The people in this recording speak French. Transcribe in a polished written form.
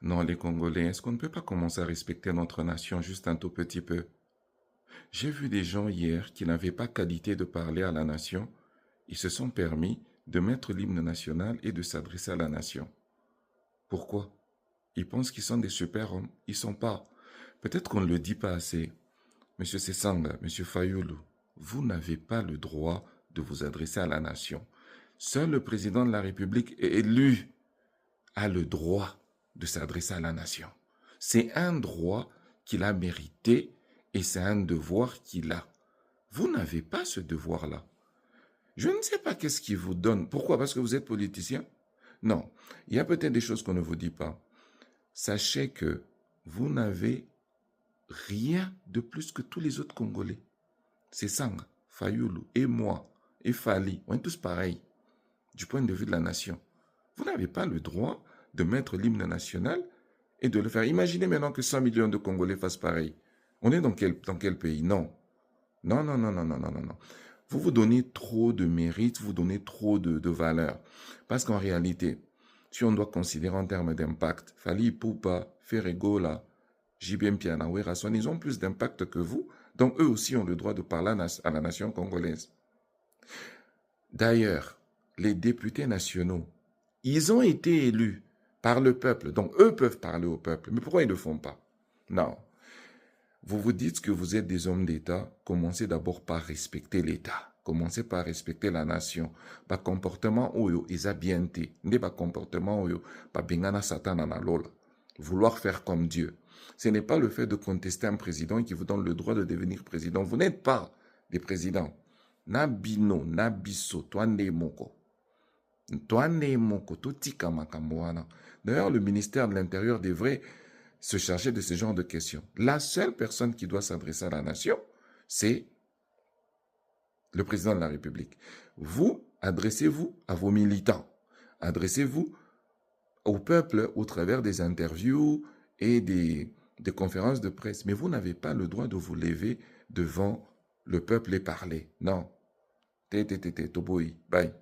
Non, les Congolais, est-ce qu'on ne peut pas commencer à respecter notre nation juste un tout petit peu? J'ai vu des gens hier qui n'avaient pas qualité de parler à la nation. Ils se sont permis de mettre l'hymne national et de s'adresser à la nation. Pourquoi? Ils pensent qu'ils sont des super-hommes. Ils sont pas. Peut-être qu'on ne le dit pas assez. Monsieur Sessanga, Monsieur Fayoulou, vous n'avez pas le droit de vous adresser à la nation. Seul le président de la République est élu a le droit de s'adresser à la nation. C'est un droit qu'il a mérité et c'est un devoir qu'il a. Vous n'avez pas ce devoir-là. Je ne sais pas qu'est-ce qui vous donne. Pourquoi? Parce que vous êtes politicien? Non. Il y a peut-être des choses qu'on ne vous dit pas. Sachez que vous n'avez rien de plus que tous les autres Congolais. C'est Sang, Fayoulou et moi et Fali. On est tous pareils du point de vue de la nation. Vous n'avez pas le droit de mettre l'hymne national et de le faire. Imaginez maintenant que 100 millions de Congolais fassent pareil. On est dans quel pays? Non. Non, non, non, non, non, non, non, non. Vous vous donnez trop de mérite, vous donnez trop de valeur. Parce qu'en réalité, si on doit considérer en termes d'impact, Fali Poupa, Ferregola, JBM Piana, Werason, ils ont plus d'impact que vous, donc eux aussi ont le droit de parler à la nation congolaise. D'ailleurs, les députés nationaux, ils ont été élus par le peuple, donc eux peuvent parler au peuple. Mais pourquoi ils ne le font pas? Non. Vous vous dites que vous êtes des hommes d'État, commencez d'abord par respecter l'État. Commencez par respecter la nation. Par comportement oyo, ils ont bien été. N'est pas comportement oyo, pas bengana satan lola. Vouloir faire comme Dieu. Ce n'est pas le fait de contester un président qui vous donne le droit de devenir président. Vous n'êtes pas des présidents. Nabino, nabiso, toi ne moko. D'ailleurs, le ministère de l'Intérieur devrait se charger de ce genre de questions. La seule personne qui doit s'adresser à la nation, c'est le président de la République. Vous, adressez-vous à vos militants. Adressez-vous au peuple au travers des interviews et des conférences de presse. Mais vous n'avez pas le droit de vous lever devant le peuple et parler. Non. Toboy. Bye.